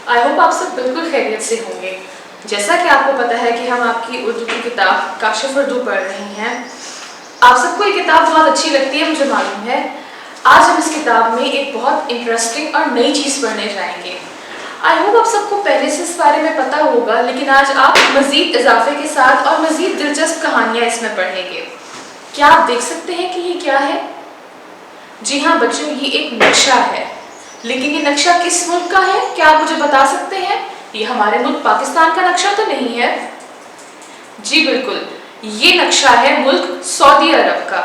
I hope आप सब बिल्कुल खैरियत से होंगे। जैसा कि आपको पता है कि हम आपकी उर्दू की किताब काशिफ उर्दू पढ़ रहे हैं। आप सबको ये किताब बहुत अच्छी लगती है, मुझे मालूम है। आज हम इस किताब में एक बहुत इंटरेस्टिंग और नई चीज़ पढ़ने जाएंगे। आई होप आप सबको पहले से इस बारे में पता होगा, लेकिन आज आप मज़ीद इजाफे के साथ और मज़ीद दिलचस्प कहानियाँ इसमें पढ़ेंगे। क्या आप देख सकते हैं कि ये क्या है? जी हाँ बच्चों, ये एक नक्शा है। लेकिन ये नक्शा किस मुल्क का है, क्या आप मुझे बता सकते हैं? ये हमारे मुल्क पाकिस्तान का नक्शा तो नहीं है। जी बिल्कुल, ये नक्शा है मुल्क सऊदी अरब का।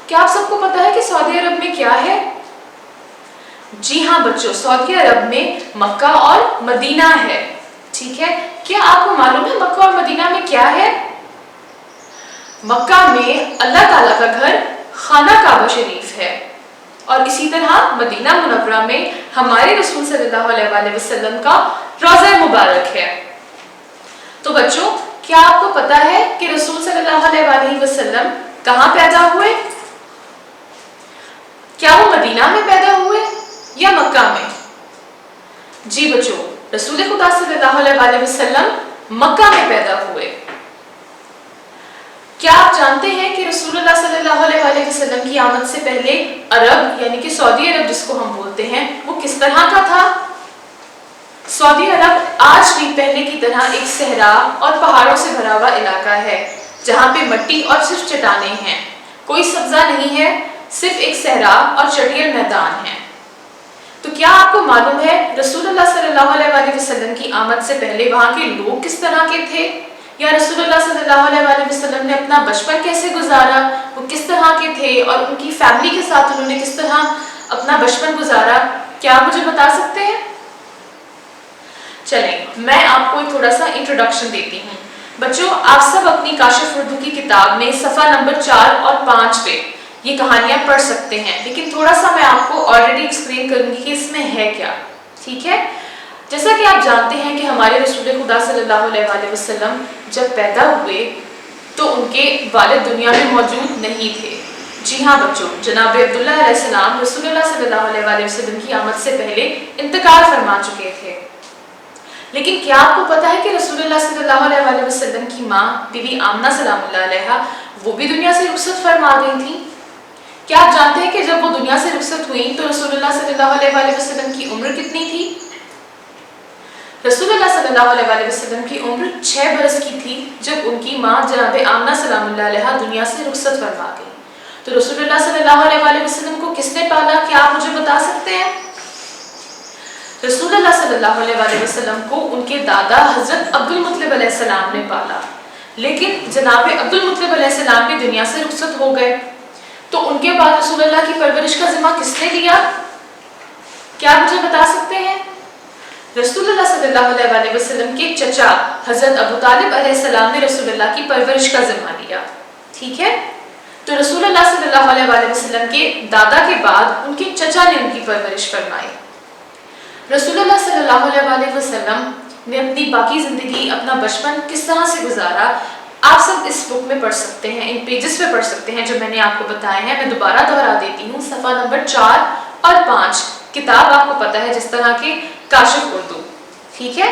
क्या आप सबको पता है कि सऊदी अरब में क्या है? जी हाँ बच्चों, सऊदी अरब में मक्का और मदीना है। ठीक है, क्या आपको मालूम है मक्का और मदीना में क्या है? मक्का में अल्लाह ताला का घर खाना काबा शरीफ है और इसी तरह मदीना मुनव्वरा में हमारे रसूल सल्लल्लाहु अलैहि वसल्लम का रोज़ा मुबारक है। तो बच्चों, क्या आपको पता है कि रसूल सल्लल्लाहु अलैहि वसल्लम कहाँ पैदा हुए? क्या वो मदीना में पैदा हुए या मक्का में? जी बच्चों, रसूल खुदा सल्लल्लाहु अलैहि वसल्लम मक्का में पैदा हुए। क्या आप जानते हैं कि रसूलुल्लाह सल्लल्लाहु अलैहि वसल्लम की आमद से पहले अरब यानी कि सऊदी अरब जिसको हम बोलते हैं वो किस तरह का था? सऊदी अरब आज भी पहले की तरह एक सहरा और पहाड़ों से भरा हुआ इलाका है, जहाँ पे मिट्टी और सिर्फ चट्टानें हैं। कोई सब्जा नहीं है, सिर्फ एक सहरा और चटियल मैदान है। तो क्या आपको मालूम है रसूलुल्लाह सल्लल्लाहु अलैहि वसल्लम की आमद से पहले वहाँ के लोग किस तरह के थे, या रसूलुल्लाह सल्लल्लाहु अलैहि वसल्लम ने अपना बचपन कैसे गुजारा, वो किस तरह के थे और उनकी फैमिली के साथ उन्होंने किस तरह अपना बचपन गुजारा? क्या आप मुझे बता सकते हैं? चलें, मैं आपको एक थोड़ा सा इंट्रोडक्शन देती हूँ। बच्चों, आप सब अपनी काशिफ उर्दू की किताब में सफ़ा नंबर 4 और 5 पे ये कहानियाँ पढ़ सकते हैं, लेकिन थोड़ा सा मैं आपको ऑलरेडी एक्सप्लेन करूँगी कि इसमें है क्या। ठीक है, जैसा कि आप जानते हैं कि हमारे रसूल खुदा सल्लल्लाहु अलैहि वसल्लम जब पैदा हुए तो उनके वालिद दुनिया में मौजूद नहीं थे। जी हाँ बच्चों, जनाब अब्दुल्लाह अलैहिस्सलाम रसूलुल्लाह सल्लल्लाहु अलैहि वसल्लम की आमद से पहले इंतकाल फरमा चुके थे। लेकिन क्या आपको पता है कि रसूलुल्लाह सल्लल्लाहु अलैहि वसल्लम की माँ बीबी आमना सलामुल्लाह अलैहा वो भी दुनिया से रुखसत फरमा गई थी? क्या आप जानते हैं कि जब वो दुनिया से रुखसत हुई तो रसूलुल्लाह सल्लल्लाहु अलैहि वसल्लम की उम्र कितनी थी? रसूलुल्लाह सल्लल्लाहु अलैहि वसल्लम की उम्र 6 बरस की थी जब उनकी माँ जनाब आमना सलामुल्लाह अलैहा दुनिया से रुखसत फरमा गई। तो रसूलुल्लाह सल्लल्लाहु अलैहि वसल्लम को किसने पाला, क्या आप मुझे बता सकते हैं? रसूलुल्लाह सल्लल्लाहु अलैहि वसल्लम को उनके दादा हजरत अब्दुल मुत्तलिब अलैहिस्सलाम ने पाला, लेकिन जनाब अब्दुल मुत्तलिब अलैहिस्सलाम भी दुनिया से रुखसत हो गए। तो उनके बाद रसूलुल्लाह की परवरिश का जिम्मा किसने लिया, क्या आप मुझे बता सकते हैं? रसूलुल्लाह सल्लल्लाहु अलैहि वसल्लम के चचा हजरत अबू तालिब अलैहिस्सलाम ने रसूलुल्लाह की परवरिश का जिम्मा लिया। ठीक है, तो रसूलुल्लाह सल्लल्लाहु अलैहि वसल्लम के दादा के बाद उनके चचा ने उनकी परवरिश फरमाई। रसूलुल्लाह सल्लल्लाहु अलैहि वसल्लम ने अपनी बाकी ज़िंदगी, अपना बचपन किस तरह से गुजारा, आप सब इस बुक में पढ़ सकते हैं, इन पेजेस पे पढ़ सकते हैं जो मैंने आपको बताए हैं। मैं दोबारा दोहरा देती हूँ, सफ़ा नंबर 4 और 5 किताब आपको पता है जिस तरह के काशिफ उर्दू। ठीक है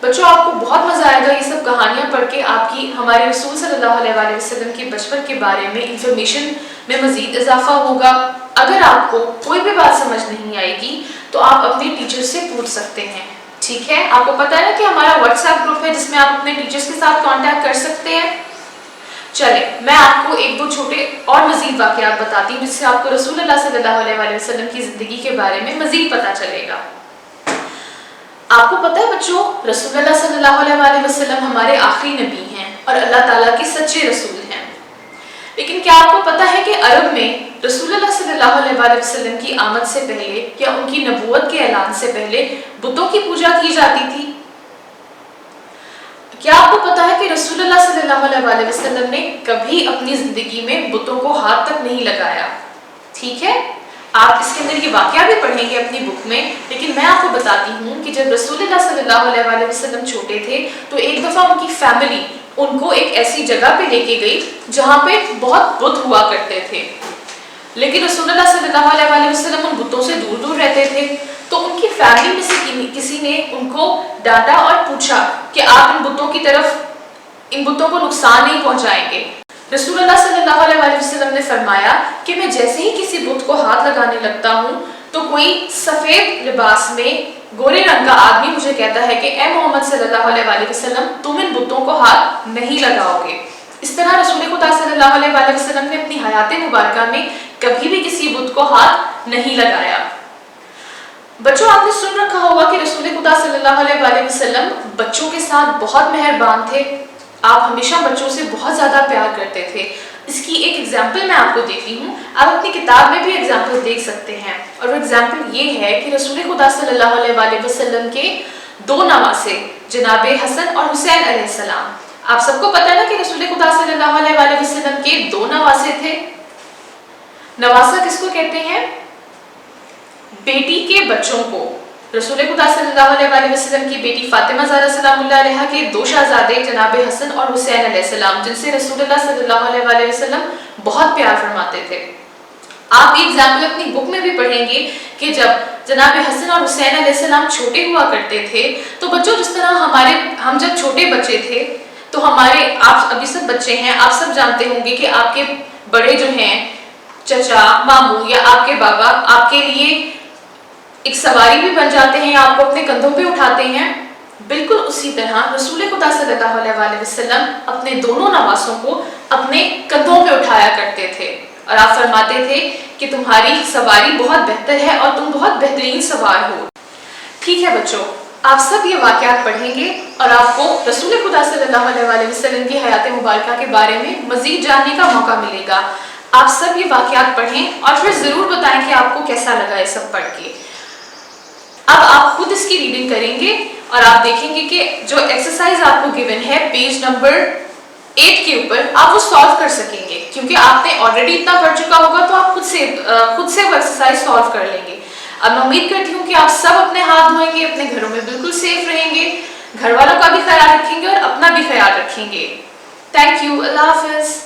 बच्चों, आपको बहुत मज़ा आएगा ये सब कहानियाँ पढ़ के। आपकी हमारे रसूल सल्लल्लाहु अलैहि वसल्लम के बचपन के बारे में इंफॉर्मेशन में मज़ीद इजाफा होगा। अगर आपको कोई भी बात समझ नहीं आएगी तो आप अपने टीचर से पूछ सकते हैं। ठीक है, आपको पता है ना कि हमारा व्हाट्सएप ग्रुप है जिसमें आप अपने टीचर्स के साथ कांटेक्ट कर सकते हैं। चले, मैं आपको एक दो छोटे और मज़ीद वाक़यात बताती हूँ जिससे आपको रसूलुल्लाह सल्लल्लाहु अलैहि वसल्लम की ज़िंदगी के बारे में मज़ीद पता चलेगा। आपको पता है बच्चों, रसूलुल्लाह सल्लल्लाहु अलैहि वसल्लम हमारे आखिरी नबी हैं और अल्लाह ताला के सच्चे रसूल हैं। लेकिन क्या आपको पता है कि अरब में रसूलुल्लाह सल्लल्लाहु अलैहि वसल्लम की आमद से पहले या उनकी नबूवत के ऐलान से पहले बुतों की पूजा की जाती थी? क्या आपको पता है कि रसूलुल्लाह सल्लल्लाहु अलैहि वसल्लम ने कभी अपनी ज़िंदगी में बुतों को हाथ तक नहीं लगाया? ठीक है, आप इसके अंदर ये वाक़या भी पढ़ेंगे अपनी बुक में। लेकिन मैं आपको बताती हूँ कि जब रसूलुल्लाह सल्लल्लाहु अलैहि वसल्लम छोटे थे तो एक दफ़ा उनकी फैमिली उनको एक ऐसी जगह पे लेके गई जहाँ पे बहुत बुत हुआ करते थे, लेकिन रसूलुल्लाह सल्लल्लाहु अलैहि वसल्लम उन बुतों से दूर दूर रहते थे। تو ان کی فیملی میں سے کسی نے ان کو ڈانٹا اور پوچھا کہ آپ ان بتوں کو نقصان نہیں پہنچائیں گے. رسول اللہ صلی اللہ علیہ وسلم نے فرمایا کہ میں جیسے ہی کسی بت کو ہاتھ لگانے لگتا ہوں تو کوئی سفید لباس میں گورے رنگ کا آدمی مجھے کہتا ہے کہ اے محمد صلی اللہ علیہ وسلم تم ان بتوں کو ہاتھ نہیں لگاؤ گے. اس طرح رسول خدا صلی اللہ علیہ وسلم نے اپنی حیات مبارکہ میں کبھی بھی کسی بت کو ہاتھ نہیں لگایا. بچوں آپ نے سن رکھا ہوگا کہ رسول خدا صلی اللہ علیہ وسلم بچوں کے ساتھ بہت مہربان تھے. آپ ہمیشہ بچوں سے بہت زیادہ پیار کرتے تھے. اس کی ایک ایگزامپل میں آپ کو دیتی ہوں. آپ اپنی کتاب میں بھی ایگزامپل دیکھ سکتے ہیں اور وہ ایگزامپل یہ ہے کہ رسول خدا صلی اللہ علیہ وسلم کے 2 نواسے جناب حسن اور حسین علیہ السلام. آپ سب کو پتہ ہے نا کہ رسول خدا صلی اللہ علیہ وسلم کے 2 نواسے تھے. نواسا کس کو کہتے ہیں؟ بیٹی کے بچوں کو. رسول خدا صلی اللہ علیہ وسلم کی بیٹی فاطمہ زہرا سلام اللہ علیہا کے 2 شہزادے جناب حسن اور حسین علیہ السلام جن سے رسول اللہ صلی اللہ علیہ وسلم بہت پیار فرماتے تھے. آپ یہ ایگزامپل اپنی بک میں بھی پڑھیں گے کہ جب جناب حسن اور حسین علیہ السلام چھوٹے ہوا کرتے تھے تو بچوں جس طرح ہم جب چھوٹے بچے تھے تو آپ ابھی سب بچے ہیں, آپ سب جانتے ہوں گے کہ آپ کے بڑے جو ہیں چچا ماموں یا آپ کے بابا آپ کے لیے ایک سواری بھی بن جاتے ہیں, آپ کو اپنے کندھوں پہ اٹھاتے ہیں. بالکل اسی طرح رسول خدا صلی اللہ علیہ وسلم اپنے دونوں نواسوں کو اپنے کندھوں پہ اٹھایا کرتے تھے اور آپ فرماتے تھے کہ تمہاری سواری بہت بہتر ہے اور تم بہت بہترین سوار ہو. ٹھیک ہے بچوں, آپ سب یہ واقعات پڑھیں گے اور آپ کو رسول خدا صلی اللہ علیہ وسلم کی حیات مبارکہ کے بارے میں مزید جاننے کا موقع ملے گا. آپ سب یہ واقعات پڑھیں اور پھر ضرور بتائیں کہ آپ کو کیسا لگا یہ سب پڑھ کے. اب آپ خود اس کی ریڈنگ کریں گے اور آپ دیکھیں گے کہ جو ایکسرسائز آپ کو گیون ہے پیج نمبر 8 کے اوپر آپ وہ سالو کر سکیں گے کیونکہ آپ نے آلریڈی اتنا پڑھ چکا ہوگا تو آپ خود سے وہ ایکسرسائز سالو کر لیں گے. اب میں امید کرتی ہوں کہ آپ سب اپنے ہاتھ دھوئیں گے, اپنے گھروں میں بالکل سیف رہیں گے, گھر والوں کا بھی خیال رکھیں گے اور اپنا بھی خیال رکھیں گے. Thank you. اللہ حافظ.